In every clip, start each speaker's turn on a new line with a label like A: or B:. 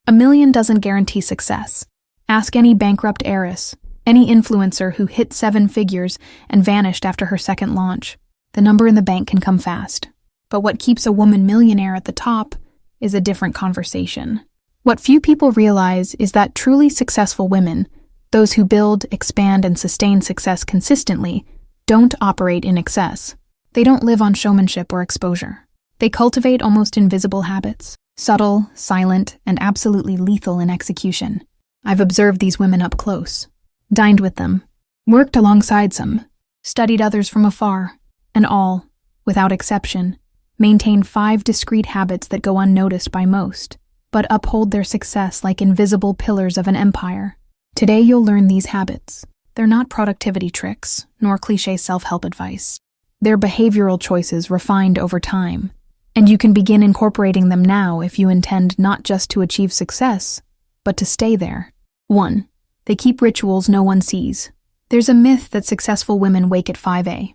A: $1 million doesn't guarantee success. Ask any bankrupt heiress, any influencer who hit 7 figures and vanished after her second launch. The number in the bank can come fast. But what keeps a woman millionaire at the top is a different conversation. What few people realize is that truly successful women, those who build, expand, and sustain success consistently, don't operate in excess. They don't live on showmanship or exposure. They cultivate almost invisible habits, subtle, silent, and absolutely lethal in execution. I've observed these women up close, dined with them, worked alongside some, studied others from afar, and all, without exception, maintain 5 discrete habits that go unnoticed by most, but uphold their success like invisible pillars of an empire. Today you'll learn these habits. They're not productivity tricks, nor cliché self-help advice. They're behavioral choices refined over time, and you can begin incorporating them now if you intend not just to achieve success, but to stay there. 1. They keep rituals no one sees. There's a myth that successful women wake at 5 a.m.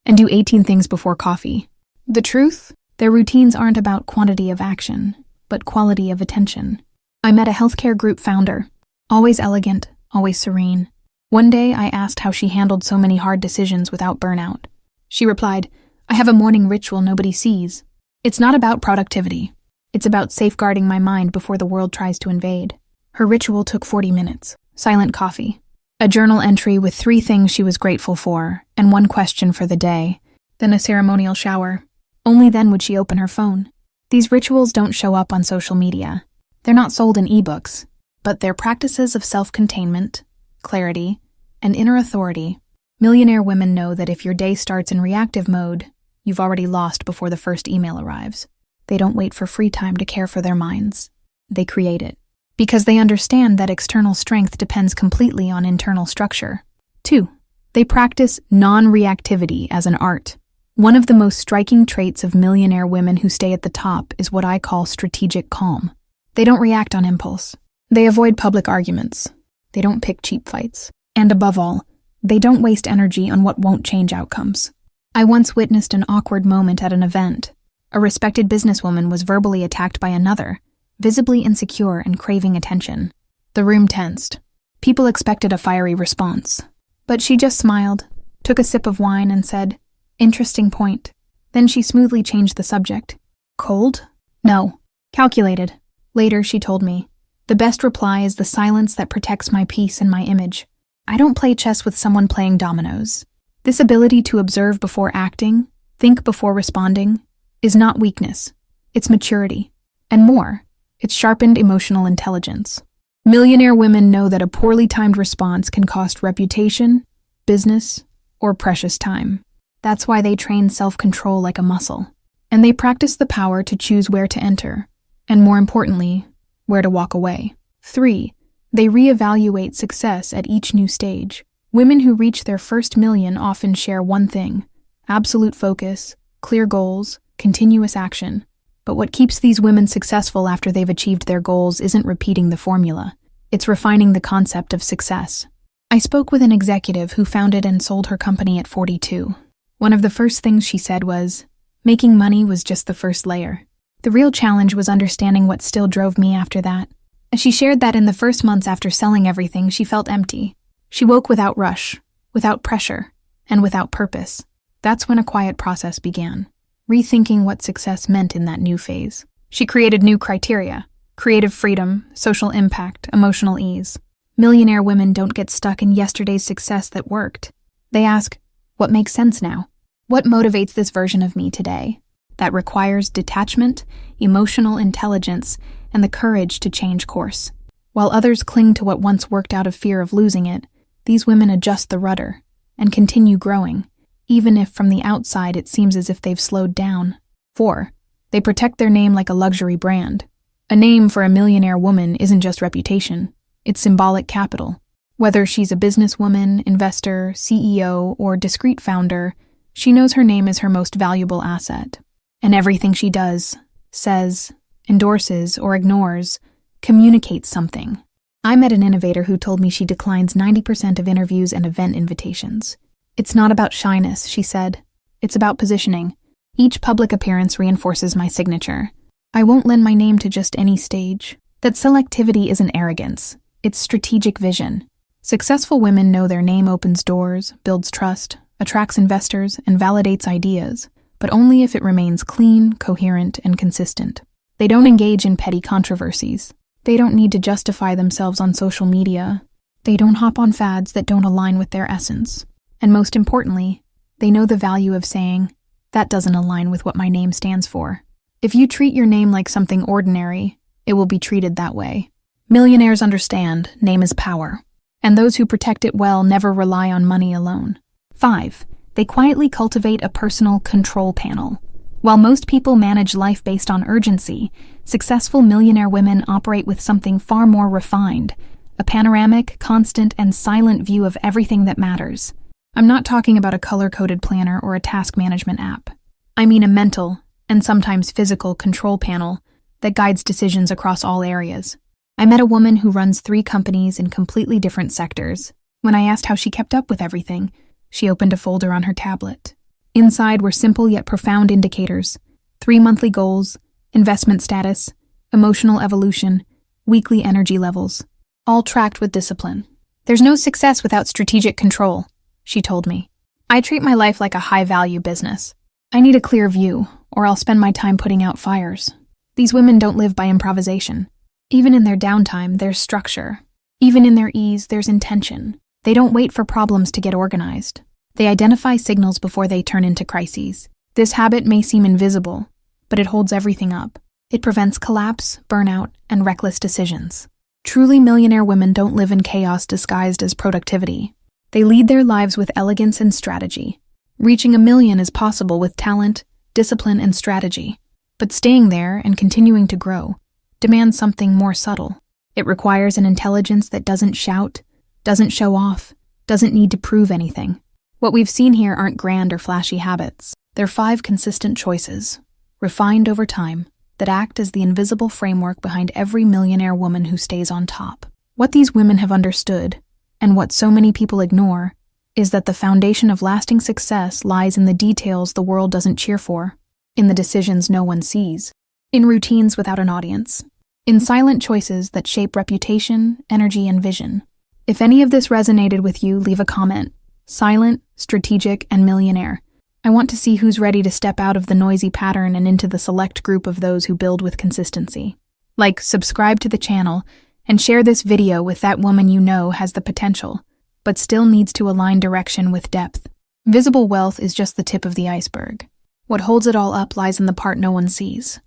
A: and do 18 things before coffee. The truth? Their routines aren't about quantity of action, but quality of attention. I met a healthcare group founder, always elegant, always serene. One day I asked how she handled so many hard decisions without burnout. She replied, "I have a morning ritual nobody sees. It's not about productivity. It's about safeguarding my mind before the world tries to invade." Her ritual took 40 minutes. Silent coffee, a journal entry with 3 things she was grateful for, and 1 question for the day, then a ceremonial shower. Only then would she open her phone. These rituals don't show up on social media. They're not sold in ebooks, but they're practices of self-containment, clarity, and inner authority. Millionaire women know that if your day starts in reactive mode, you've already lost before the first email arrives. They don't wait for free time to care for their minds. They create it, because they understand that external strength depends completely on internal structure. 2. They practice non-reactivity as an art. One of the most striking traits of millionaire women who stay at the top is what I call strategic calm. They don't react on impulse. They avoid public arguments. They don't pick cheap fights. And above all, they don't waste energy on what won't change outcomes. I once witnessed an awkward moment at an event. A respected businesswoman was verbally attacked by another, visibly insecure and craving attention. The room tensed. People expected a fiery response. But she just smiled, took a sip of wine, and said, "Interesting point." Then she smoothly changed the subject. "Cold?" "No. Calculated." Later, she told me, "The best reply is the silence that protects my peace and my image. I don't play chess with someone playing dominoes." This ability to observe before acting, think before responding, is not weakness. It's maturity. And more, it's sharpened emotional intelligence. Millionaire women know that a poorly timed response can cost reputation, business, or precious time. That's why they train self-control like a muscle. And they practice the power to choose where to enter, and more importantly, where to walk away. 3. They reevaluate success at each new stage. Women who reach their first million often share one thing: absolute focus, clear goals, continuous action. But what keeps these women successful after they've achieved their goals isn't repeating the formula. It's refining the concept of success. I spoke with an executive who founded and sold her company at 42. One of the first things she said was, "Making money was just the first layer. The real challenge was understanding what still drove me after that." She shared that in the first months after selling everything, she felt empty. She woke without rush, without pressure, and without purpose. That's when a quiet process began, rethinking what success meant in that new phase. She created new criteria: creative freedom, social impact, emotional ease. Millionaire women don't get stuck in yesterday's success that worked. They ask, what makes sense now? What motivates this version of me today? That requires detachment, emotional intelligence, and the courage to change course. While others cling to what once worked out of fear of losing it, these women adjust the rudder and continue growing, even if from the outside it seems as if they've slowed down. 4. They protect their name like a luxury brand. A name for a millionaire woman isn't just reputation, it's symbolic capital. Whether she's a businesswoman, investor, CEO, or discreet founder, she knows her name is her most valuable asset. And everything she does, says, endorses, or ignores communicates something. I met an innovator who told me she declines 90% of interviews and event invitations. "It's not about shyness," she said. "It's about positioning. Each public appearance reinforces my signature. I won't lend my name to just any stage. That selectivity isn't arrogance, it's strategic vision. Successful women know their name opens doors, builds trust, attracts investors, and validates ideas, but only if it remains clean, coherent, and consistent. They don't engage in petty controversies. They don't need to justify themselves on social media. They don't hop on fads that don't align with their essence. And most importantly, they know the value of saying, "That doesn't align with what my name stands for." If you treat your name like something ordinary, it will be treated that way. Millionaires understand name is power, and those who protect it well never rely on money alone. 5. They quietly cultivate a personal control panel. While most people manage life based on urgency, successful millionaire women operate with something far more refined, a panoramic, constant, and silent view of everything that matters. I'm not talking about a color-coded planner or a task management app. I mean a mental, and sometimes physical, control panel that guides decisions across all areas. I met a woman who runs 3 companies in completely different sectors. When I asked how she kept up with everything, she opened a folder on her tablet. Inside were simple yet profound indicators: 3 monthly goals, investment status, emotional evolution, weekly energy levels, all tracked with discipline. "There's no success without strategic control," she told me. "I treat my life like a high-value business. I need a clear view, or I'll spend my time putting out fires." These women don't live by improvisation. Even in their downtime, there's structure. Even in their ease, there's intention. They don't wait for problems to get organized. They identify signals before they turn into crises. This habit may seem invisible, but it holds everything up. It prevents collapse, burnout, and reckless decisions. Truly millionaire women don't live in chaos disguised as productivity. They lead their lives with elegance and strategy. Reaching $1 million is possible with talent, discipline, and strategy. But staying there and continuing to grow demands something more subtle. It requires an intelligence that doesn't shout, doesn't show off, doesn't need to prove anything. What we've seen here aren't grand or flashy habits. They're 5 consistent choices, refined over time, that act as the invisible framework behind every millionaire woman who stays on top. What these women have understood, and what so many people ignore, is that the foundation of lasting success lies in the details the world doesn't cheer for, in the decisions no one sees, in routines without an audience, in silent choices that shape reputation, energy, and vision. If any of this resonated with you, leave a comment. Silent, strategic, and millionaire. I want to see who's ready to step out of the noisy pattern and into the select group of those who build with consistency. Like, subscribe to the channel, and share this video with that woman you know has the potential, but still needs to align direction with depth. Visible wealth is just the tip of the iceberg. What holds it all up lies in the part no one sees.